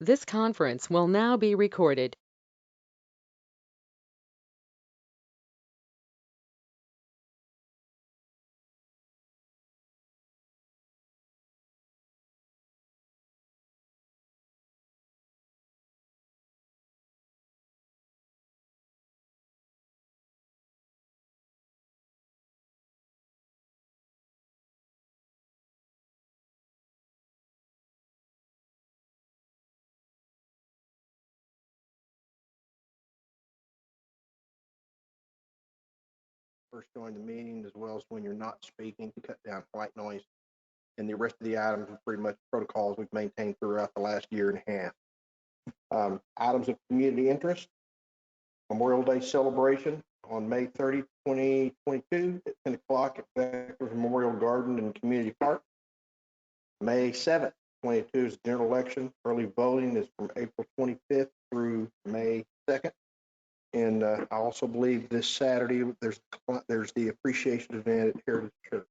This conference will now be recorded. First join the meeting, as well as when you're not speaking, to cut down white noise. And the rest of the items are pretty much protocols we've maintained throughout the last year and a half. Items of community interest: Memorial Day celebration on May 30, 2022 at 10 o'clock at Veterans Memorial Garden and Community Park. May 7th, 2022 is general election. Early voting is from April 25th through May 2nd. And I also believe this Saturday there's the appreciation event at Heritage Church.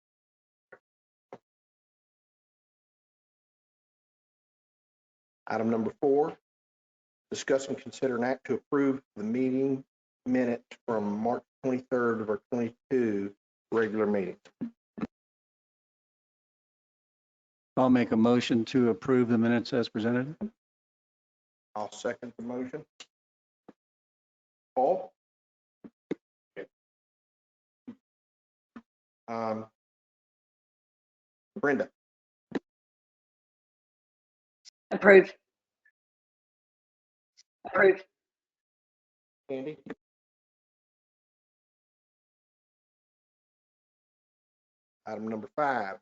Item number 4, discuss and consider an act to approve the meeting minutes from March 23rd of our 22 regular meeting. I'll make a motion to approve the minutes as presented. I'll second the motion. Paul? Brenda? Approved. Approved. Andy? Item number 5,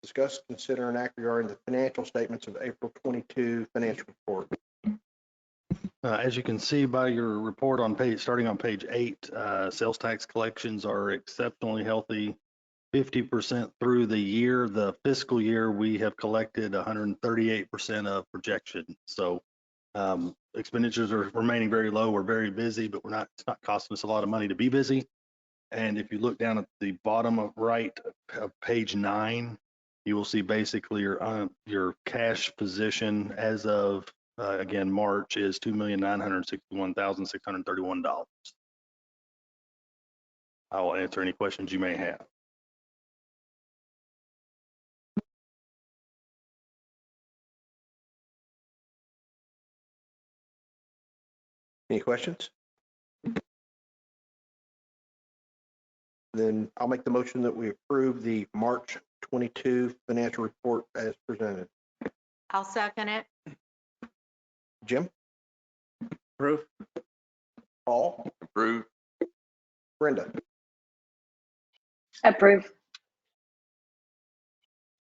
discuss, consider, and act regarding the financial statements of April 22 financial report. As you can see by your report on starting on page 8, sales tax collections are exceptionally healthy. 50% through the year, the fiscal year, we have collected 138% of projection. So expenditures are remaining very low. We're very busy, but it's not costing us a lot of money to be busy. And if you look down at the bottom of right of page 9, you will see basically your cash position as of again March is $2,961,631. I will answer any questions you may have. Any questions? Then I'll make the motion that we approve the March 22 financial report as presented. I'll second it. Jim? Approve. Paul? Approve. Brenda? Approved.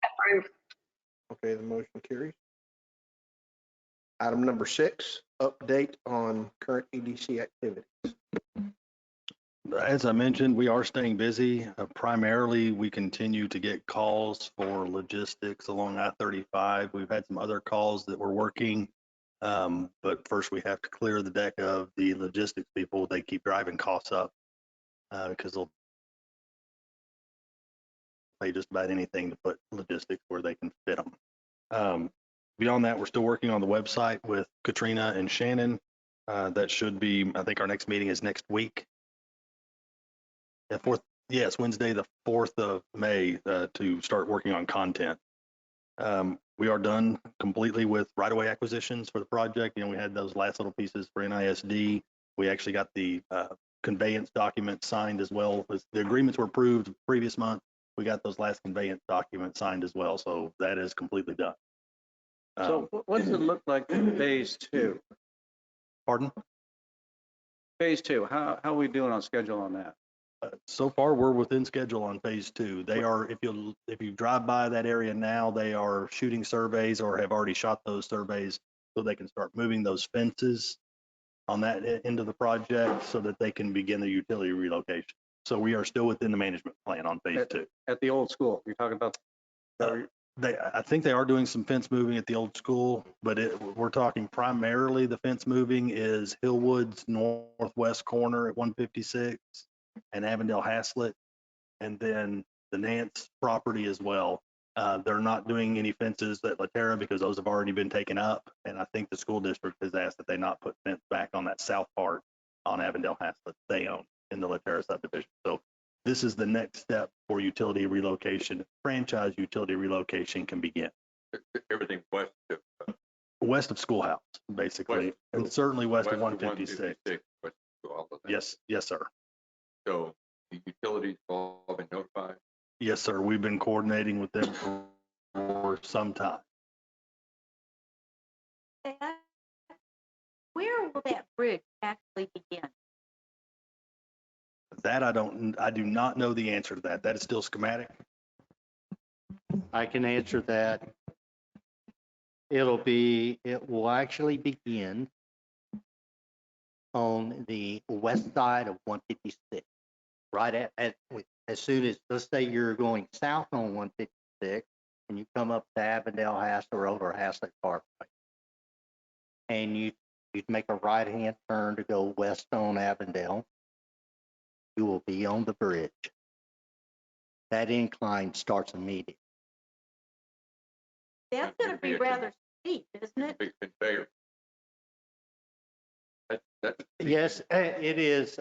Approved. Okay, the motion carries. Item number 6, update on current EDC activities. As I mentioned, we are staying busy. Primarily, we continue to get calls for logistics along I-35. We've had some other calls that we're working, but first we have to clear the deck of the logistics people. They keep driving costs up because they'll pay just about anything to put logistics where they can fit them. Beyond that, we're still working on the website with Katrina and Shannon. That should be, I think our next meeting is next week. Yes, Wednesday, the 4th of May, to start working on content. We are done completely with right-of-way acquisitions for the project. You know, we had those last little pieces for NISD. We actually got the conveyance documents signed as well. The agreements were approved previous month. We got those last conveyance documents signed as well. So that is completely done. So what does it look like for phase 2? Pardon? Phase 2, how are we doing on schedule on that? So far, we're within schedule on phase 2. They are, if you drive by that area now, they are shooting surveys or have already shot those surveys so they can start moving those fences on that end of the project so that they can begin the utility relocation. So we are still within the management plan on phase 2. At the old school, you're talking about? I think they are doing some fence moving at the old school, but we're talking primarily the fence moving is Hillwood's northwest corner at 156 and Avondale Haslett, and then the Nance property as well. They're not doing any fences at Laterra because those have already been taken up. And I think the school district has asked that they not put fence back on that south part on Avondale Hassett that they own in the Laterra subdivision. So this is the next step for utility relocation. Franchise utility relocation can begin. Everything West of Schoolhouse, basically, West- and certainly west of west of 156. 156, west of all of that. Yes, sir. So the utilities all been notified. Yes, sir. We've been coordinating with them for some time. Dad, where will that bridge actually begin? That I do not know the answer to that. That is still schematic. I can answer that. It will actually begin on the west side of 156, right as soon as, let's say you're going south on 156 and you come up to Avondale Hassett or over Hassett Parkway. And you make a right-hand turn to go west on Avondale. You will be on the bridge. That incline starts immediately. That's going to be rather steep, isn't it? Big conveyor. That's Yes, it is.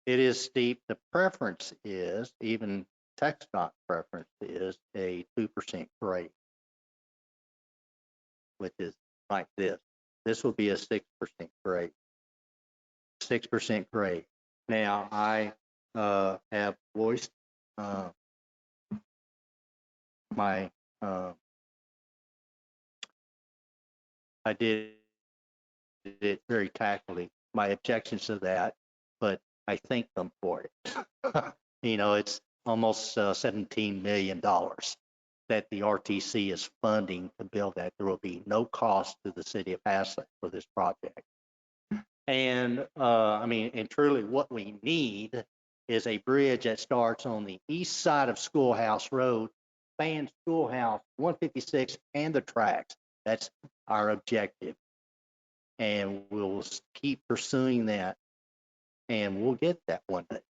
It is steep. The preference is, even TxDOT preference is a 2% grade, which is like this. This will be a 6% grade. 6% grade. Now, I have voiced my, I did it very tactfully, my objections to that, but I thank them for it. You know, it's almost $17 million that the RTC is funding to build that. There will be no cost to the city of Haslett for this project. And I mean, and truly what we need is a bridge that starts on the east side of Schoolhouse Road, spans Schoolhouse, 156, and the tracks. That's our objective. And we'll keep pursuing that, and we'll get that one day.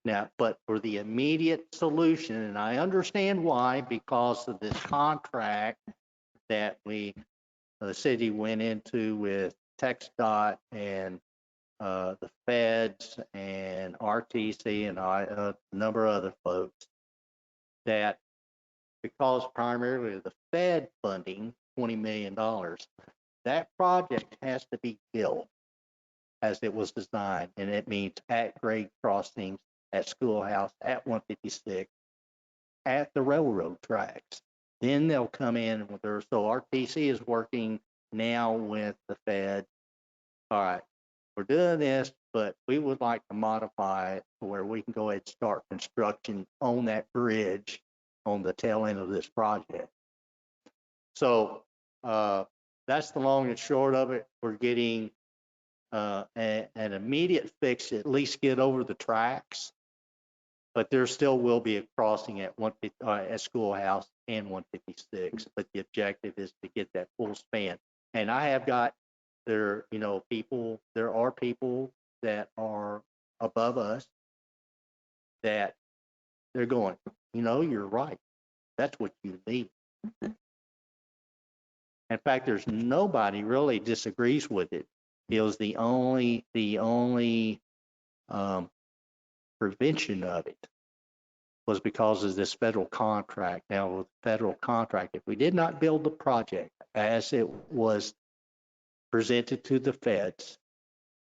Now, but for the immediate solution, and I understand why, because of this contract that the city went into with TxDOT and the feds and RTC and a number of other folks, that because primarily of the Fed funding, $20 million, that project has to be built as it was designed, and it means at grade crossings, at Schoolhouse, at 156, at the railroad tracks. Then they'll come in with their, so RTC is working now with the Fed. All right, we're doing this, but we would like to modify it to where we can go ahead and start construction on that bridge on the tail end of this project. So that's the long and short of it. We're getting an immediate fix, at least get over the tracks, but there still will be a crossing at at Schoolhouse and 156. But the objective is to get that full span. And I have got there, you know, there are people that are above us that they're going, you know, you're right. That's what you need. In fact, there's nobody really disagrees with it. It was the only prevention of it was because of this federal contract. Now, with federal contract, if we did not build the project as it was presented to the feds,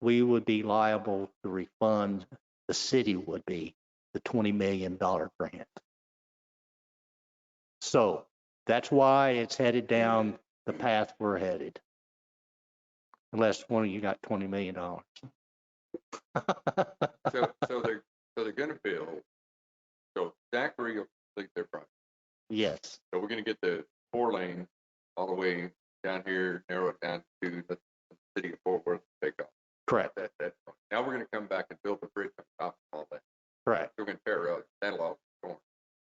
we would be liable to refund, the city would be, the $20 million grant. So that's why it's headed down the path we're headed. Unless one of you got $20 million. so they're going to build. So Zachary will complete their project. Yes, So we're going to get the 4-lane all the way down here, narrow it down to the city of Fort Worth to take off. correct, Now we're going to come back and build the bridge on top of all that. correct, We're going to tear up. That'll all be torn.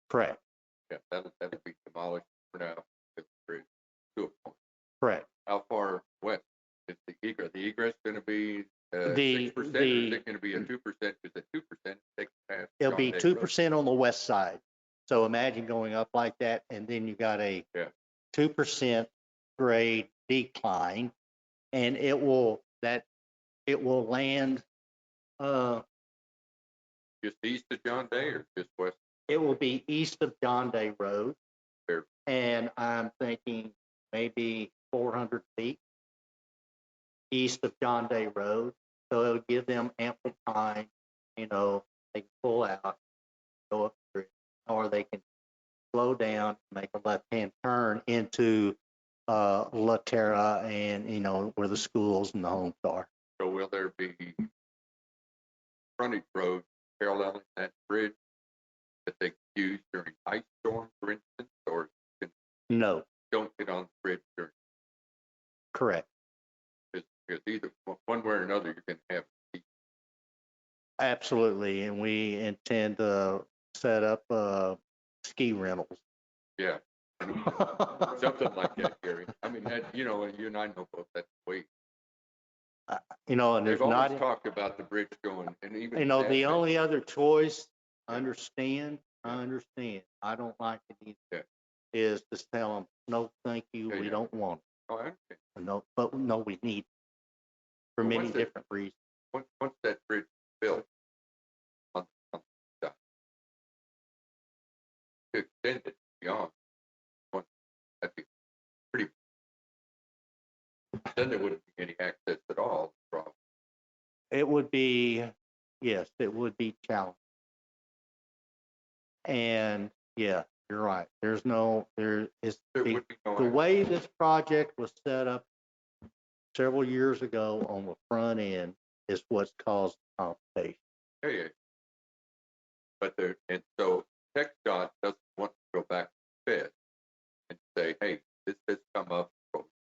correct, Yeah, that'll be demolished for now. The bridge to a point. correct. How far west is the egress? The egress going to be 6%, or is it going to be a 2%? Because the 2% takes past. It'll be John Day Road. 2% on the west side. So imagine going up like that, and then you got a Yeah. 2% grade decline, and it will land, Just east of John Day or just west? it will be east of John Day Road. Fair. And I'm thinking maybe 400 feet east of John Day Road. So it'll give them ample time, they can pull out, go up the bridge, or they can slow down, make a left-hand turn into La Terra and, where the schools and the homes are. So will there be frontage road paralleling that bridge that they use during ice storms, for instance, or No, don't get on the bridge during, correct. because either one way or another, you're going to have. Absolutely. And we intend to set up ski rentals. Yeah. Something like that, Gary. I mean, that, you and I know both that way. And there's They've always not, talked about the bridge going, and even. the only other choice, Yeah. I understand. I don't like it either. Yeah. Is to tell them, no, thank you, Yeah, we yeah. don't want Oh, I understand. it. No, but no, we need it for Well, many once it- different reasons. Once that bridge is built, on the side, to extend it beyond, I think, pretty. Then there wouldn't be any access at all. From. It would be, yes, it would be challenging. And yeah, you're right. There is There would be no the access. way this project was set up several years ago on the front end is what's caused complication. Yeah. But and so TxDOT doesn't want to go back to Fed and say, hey, this has come up.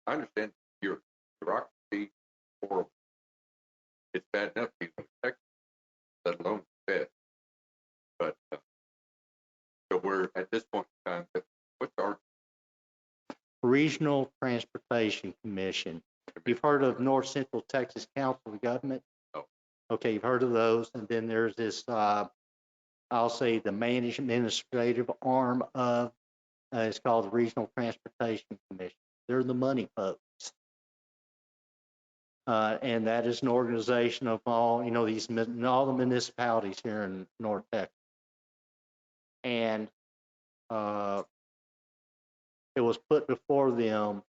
I understand your bureaucracy horrible. It's bad enough to go to Texas, let alone Fed. But so we're at this point in time, what's our Regional Transportation Commission. You've heard of North Central Texas Council of Government? No. Okay, you've heard of those. And then there's this, I'll say the administrative arm of, it's called the Regional Transportation Commission. They're the money folks. And that is an organization of all, all the municipalities here in North Texas. And it was put before them,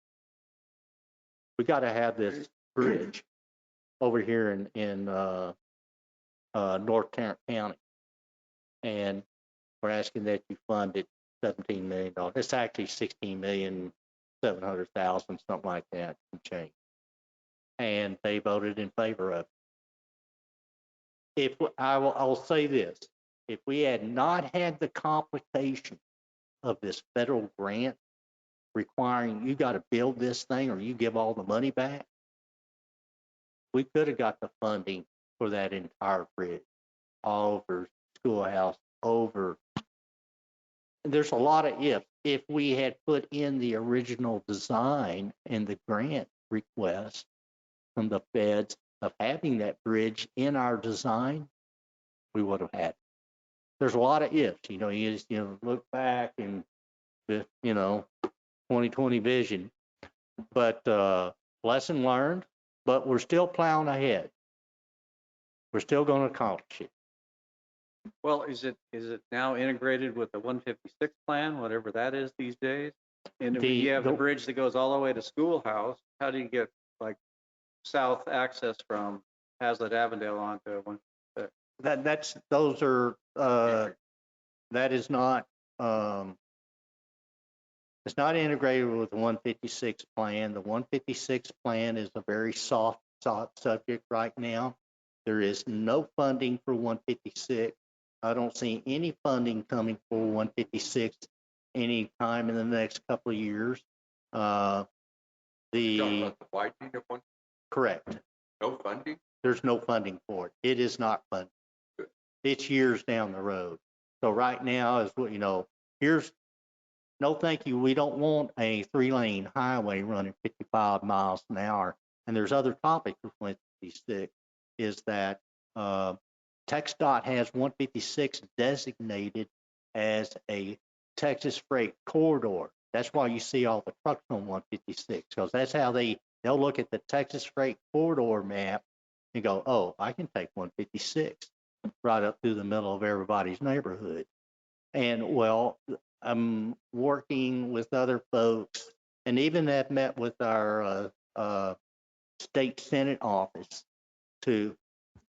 we got to have this bridge over here in North Tarrant County. And we're asking that you fund it $17 million. It's actually $16,700,000, something like that, and change. And they voted in favor of it. I'll say this, if we had not had the complication of this federal grant requiring you got to build this thing or you give all the money back, we could have got the funding for that entire bridge, all over schoolhouse, over. And there's a lot of ifs. If we had put in the original design and the grant request from the feds of having that bridge in our design, we would have had it. There's a lot of ifs, you just, look back and, 2020 vision, but lesson learned, but we're still plowing ahead. We're still going to accomplish it. Well, is it now integrated with the 156 plan, whatever that is these days? And if you have the bridge that goes all the way to Schoolhouse, how do you get like south access from Hazlitt Avondale onto one? That is not, it's not integrated with the 156 plan. The 156 plan is a very soft subject right now. There is no funding for 156. I don't see any funding coming for 156 anytime in the next couple of years. You're talking about the widening of one? Correct. No funding? There's no funding for it. It is not funded. Good. It's years down the road. So right now is what, here's, no thank you. We don't want a 3-lane highway running 55 miles an hour. And there's other topics with 156 is that TxDOT has 156 designated as a Texas freight corridor. That's why you see all the trucks on 156, because that's how they'll look at the Texas freight corridor map and go, oh, I can take 156 right up through the middle of everybody's neighborhood. And well, I'm working with other folks, and even have met with our state Senate office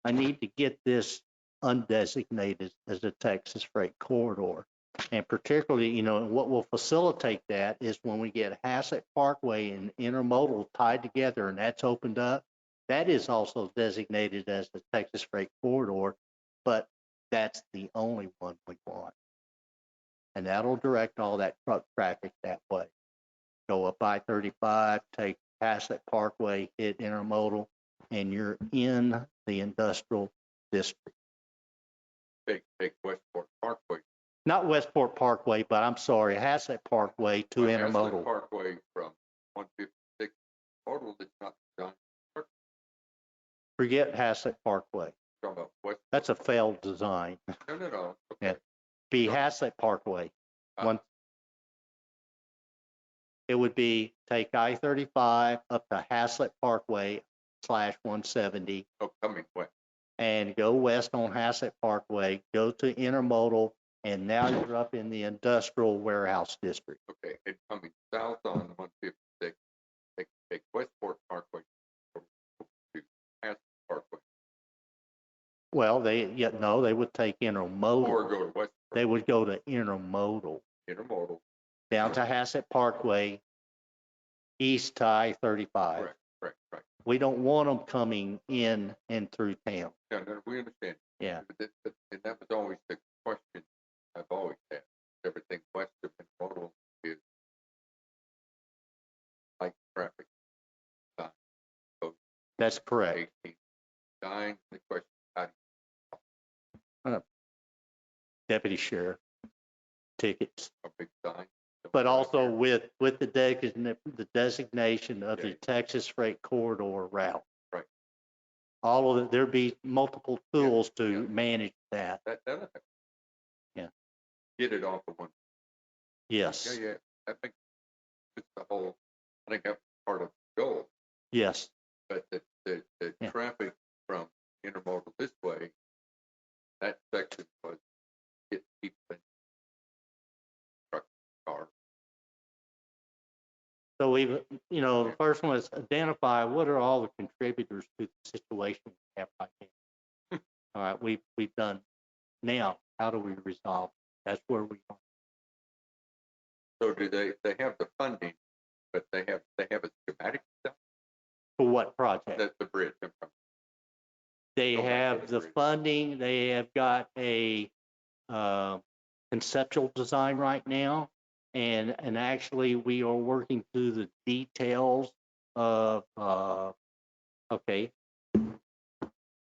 I need to get this undesignated as a Texas freight corridor. And particularly, what will facilitate that is when we get Hassett Parkway and intermodal tied together and that's opened up, that is also designated as the Texas freight corridor, but that's the only one we want. And that'll direct all that truck traffic that way. Go up I-35, take Hassett Parkway, hit intermodal, and you're in the industrial district. Take Westport Parkway. Not Westport Parkway, but I'm sorry, Hassett Parkway to intermodal. Hassett Parkway from 156 total, it's not done. Forget Hassett Parkway. Talking about West. That's a failed design. No. Okay. Yeah. Be Hassett Parkway. It would be take I-35 up to Hassett Parkway /170. Oh, coming west. And go west on Hassett Parkway, go to intermodal, and now you're up in the industrial warehouse district. Okay, and coming south on 156, take Westport Parkway to Hassett Parkway. Well, they would take intermodal. Or go to Westport. They would go to intermodal. Intermodal. Down to Hassett Parkway, east to I-35. Correct. We don't want them coming in and through town. No, we understand. Yeah. And that was always the question I've always had. Everything west of intermodal is light traffic. That's correct. 18. The question, how do you Deputy Sheriff tickets. a big sign? But also with the designation of the Texas freight corridor route. Right. All of it, there'd be multiple tools to manage that. Yeah. Get it off of one. Yes. Yeah. I think it's I think that's part of the goal. Yes. But the traffic from intermodal this way, that section was get people in truck, car. So the first one is identify what are all the contributors to the situation we have right now. All right, we've done. Now, how do we resolve? That's where we are. So do they have the funding, but they have a schematic stuff? For what project? That's the bridge. They Go back to have the the bridge. funding. They have got a conceptual design right now. And actually, we are working through the details of,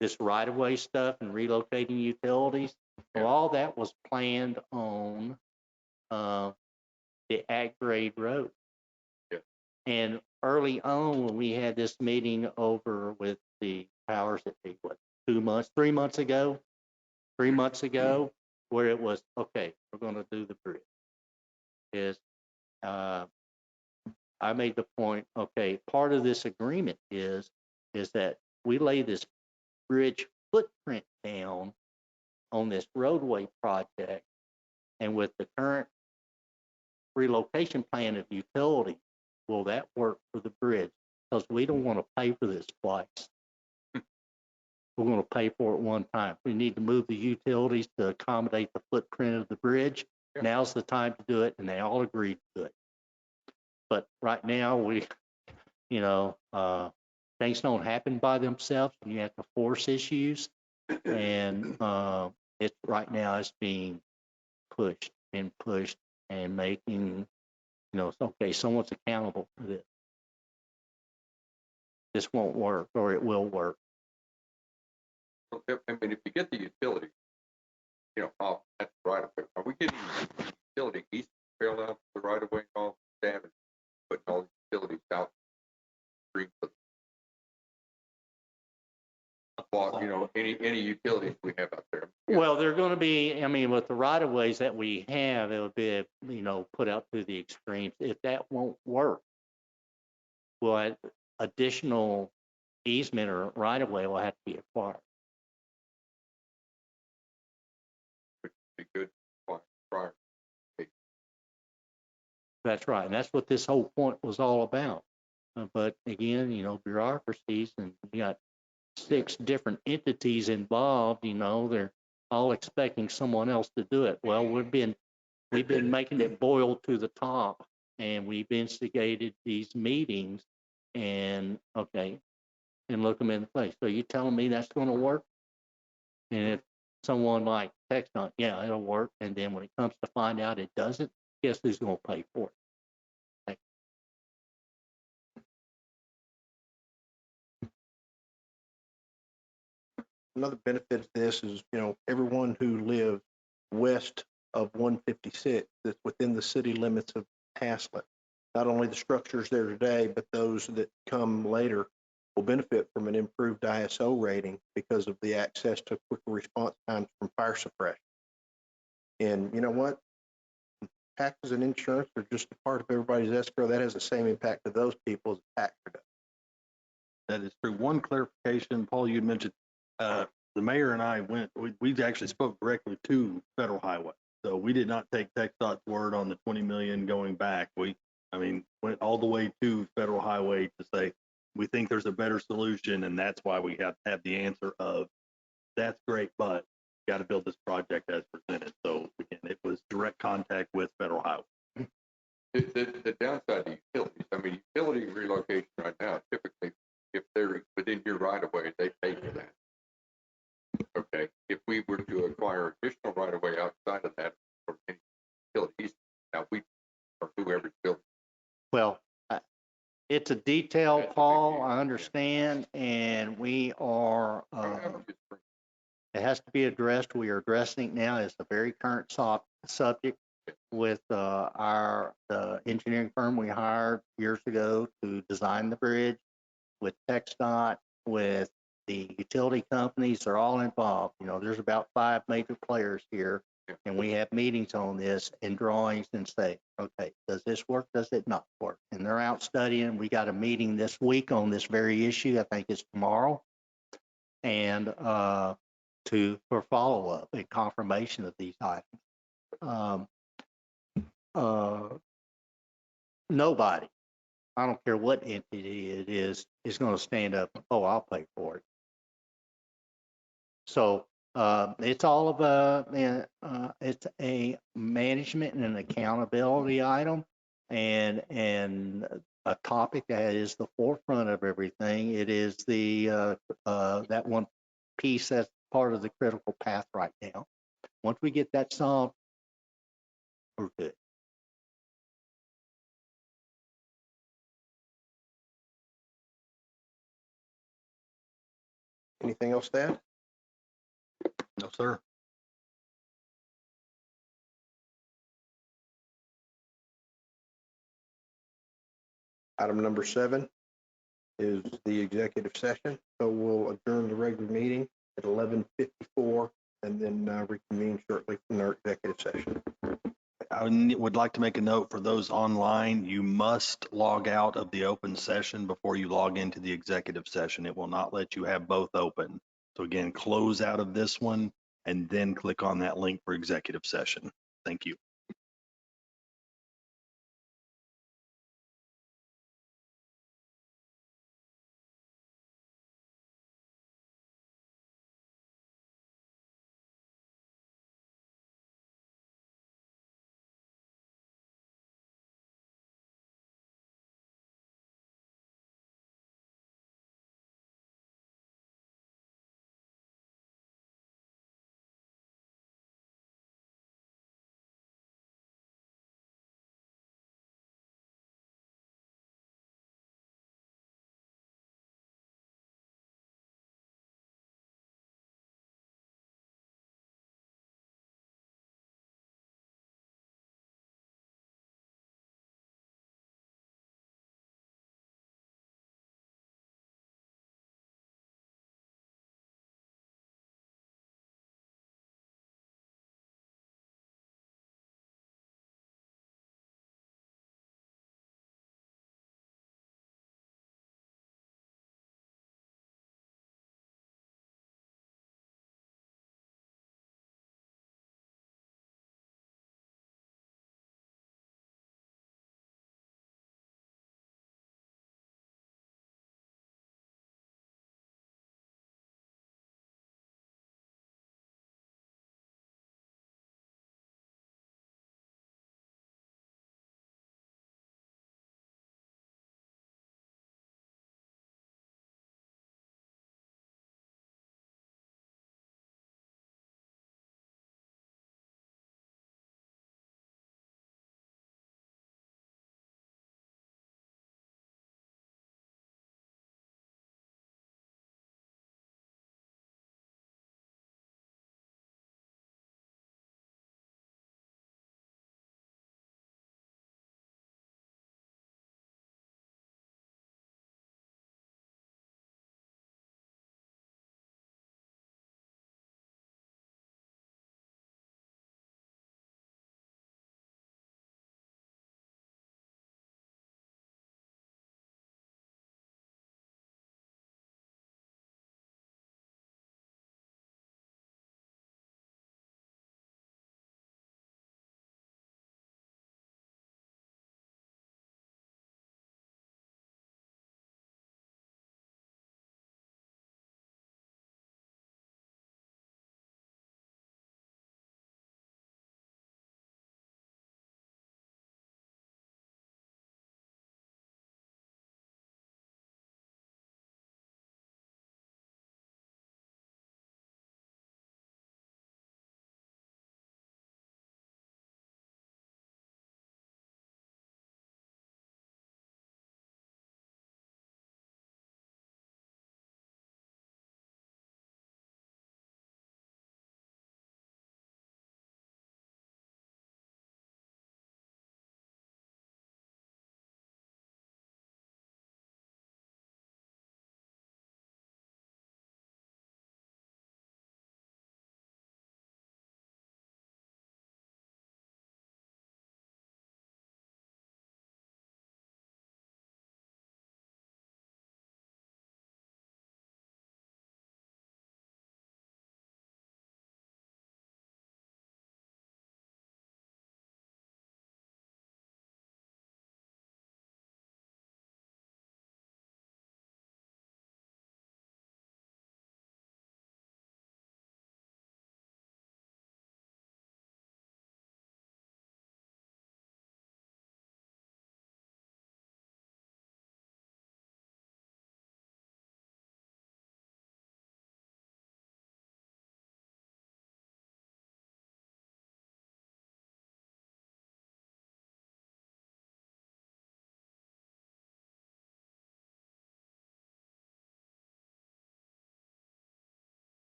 this right-of-way stuff and relocating utilities. So all that was planned on the ag grade road. Yeah. And early on, when we had this meeting over with the powers that be, 3 months ago, where it was, okay, we're going to do the bridge. I made the point, okay, part of this agreement is that we lay this bridge footprint down on this roadway project, and with the current relocation plan of utility, will that work for the bridge? Because we don't want to pay for this twice. We're going to pay for it one time. We need to move the utilities to accommodate the footprint of the bridge. Yeah. Now's the time to do it, and they all agreed to it. But right now, things don't happen by themselves. You have to force issues, and right now it's being pushed and making, okay, someone's accountable for this. This won't work, or it will work. I mean, if you get the utility, off that's right of way. Are we getting utility east parallel to the right of way off damage, putting all the utilities out? Well, any utilities we have out there. Well, they're going to be, I mean, with the right of ways that we have, it would be, put out to the extremes. If that won't work, what additional easement or right of way will have to be acquired. Would be good prior. That's right. And that's what this whole point was all about. But again, bureaucracies, and you got 6 different entities involved, they're all expecting someone else to do it. Well, we've been making it boil to the top, and we've instigated these meetings, and look them in the face. So you telling me that's going to work? And if someone like TxDOT, yeah, it'll work, and then when it comes to find out it doesn't, guess who's going to pay for it? Another benefit of this is, everyone who lives west of 156 that's within the city limits of Haslett, not only the structures there today, but those that come later will benefit from an improved ISO rating because of the access to quicker response times from fire suppression. And you know what? Taxes and insurance are just a part of everybody's escrow. That has the same impact to those people as a tax reduction. That is true. One clarification, Paul, you'd mentioned the mayor and I we actually spoke directly to Federal Highway. So we did not take TxDOT's word on the 20 million going back. Went all the way to Federal Highway to say, we think there's a better solution, and that's why we have to have the answer of, that's great, but got to build this project as presented. So again, it was direct contact with Federal Highway. The downside to utilities, utility relocation right now, typically, if they're within your right of way, they pay for that. Okay, if we were to acquire additional right of way outside of that for any utilities, now we or whoever's building. Well, it's a detail, Paul, I understand, and we are, it has to be addressed. We are addressing it now. It's a very current subject with the engineering firm we hired years ago to design the bridge, with TxDOT, with the utility companies. They're all involved. There's about 5 major players here, and we have meetings on this and drawings and say, okay, does this work? Does it not work? And they're out studying. We got a meeting this week on this very issue. I think it's tomorrow, and for follow-up and confirmation of these items. Nobody, I don't care what entity it is going to stand up, oh, I'll pay for it. So it's all of it's a management and an accountability item, and a topic that is the forefront of everything. It is the that one piece that's part of the critical path right now. Once we get that solved, we're good. Anything else to add? No, sir. Item number 7 is the executive session. So we'll adjourn the regular meeting at 11:54 and then reconvene shortly from our executive session. I would like to make a note for those online. You must log out of the open session before you log into the executive session. It will not let you have both open. So again, close out of this one and then click on that link for executive session. Thank you.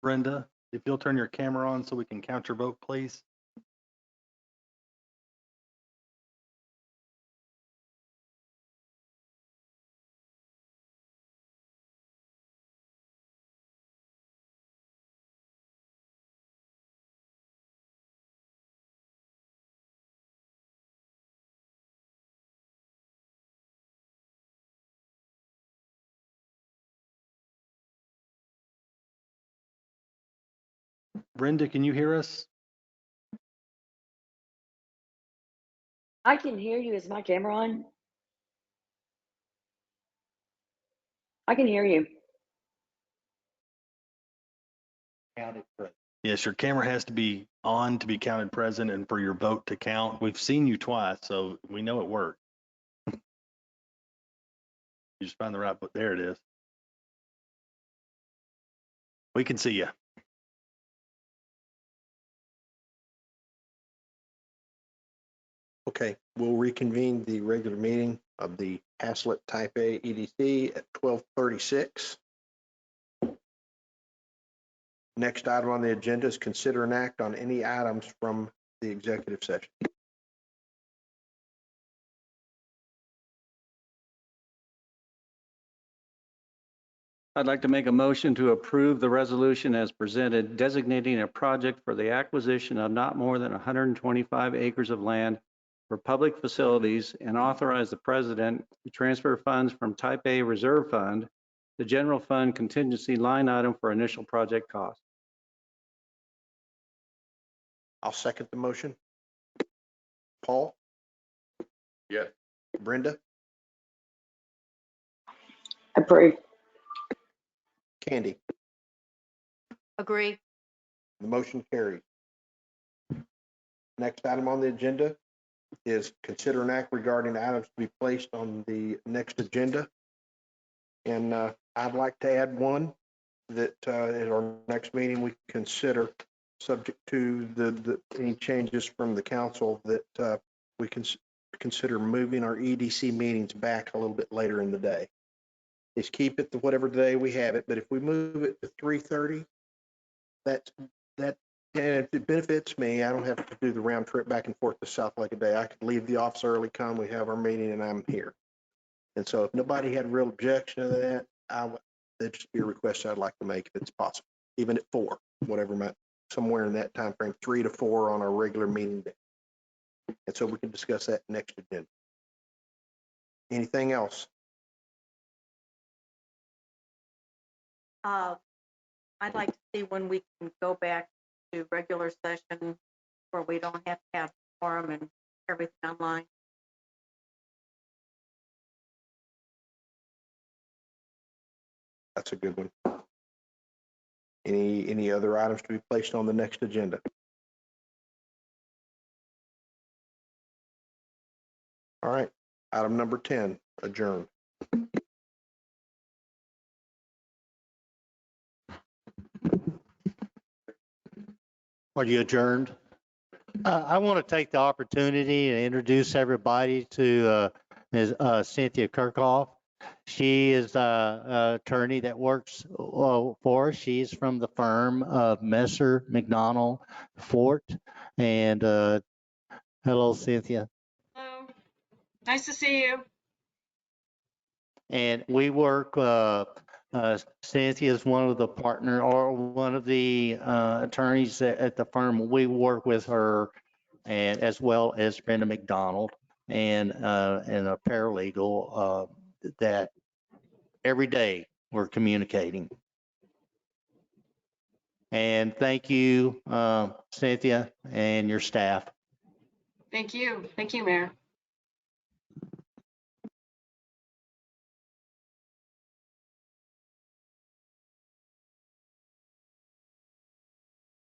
Brenda, if you'll turn your camera on so we can count your vote, please. Brenda, can you hear us? I can hear you. Is my camera on? I can hear you. Counted present. Yes, your camera has to be on to be counted present and for your vote to count. We've seen you twice, so we know it worked. You just find the right, but there it is. We can see you. Okay, we'll reconvene the regular meeting of the Hedc Type A EDC at 12:36. Next item on the agenda is consider an act on any items from the executive session. I'd like to make a motion to approve the resolution as presented, designating a project for the acquisition of not more than 125 acres of land for public facilities and authorize the president to transfer funds from Type A Reserve Fund, the general fund contingency line item for initial project cost. I'll second the motion. Paul, Yes. Brenda, Approve. Candy, Agree. the motion carries. Next item on the agenda is consider an act regarding items to be placed on the next agenda. And I'd like to add one that at our next meeting, we consider, subject to any changes from the council, that we can consider moving our EDC meetings back a little bit later in the day. Is keep it to whatever day we have it, but if we move it to 3:30, and if it benefits me, I don't have to do the round trip back and forth to South Lake a day. I could leave the office early, come, we have our meeting, and I'm here. And so if nobody had a real objection to that, that'd just be a request I'd like to make if it's possible, even at 4, whatever, somewhere in that time frame, 3 to 4 on our regular meeting day. And so we can discuss that next agenda. Anything else? I'd like to see when we can go back to regular session where we don't have to have forum and everything online. That's a good one. Any other items to be placed on the next agenda? All right, item number 10, adjourn. Are you adjourned? I want to take the opportunity to introduce everybody to Ms. Cynthia Kirkhoff. She is an attorney that works for us. She's from the firm of Messer McDonald Fort. And hello, Cynthia. Hello. Nice to see you. And we work, Cynthia is one of the partner or one of the attorneys at the firm. We work with her, and as well as Brenda McDonald and a paralegal that every day we're communicating. And thank you, Cynthia, and your staff. Thank you. Thank you, Mayor.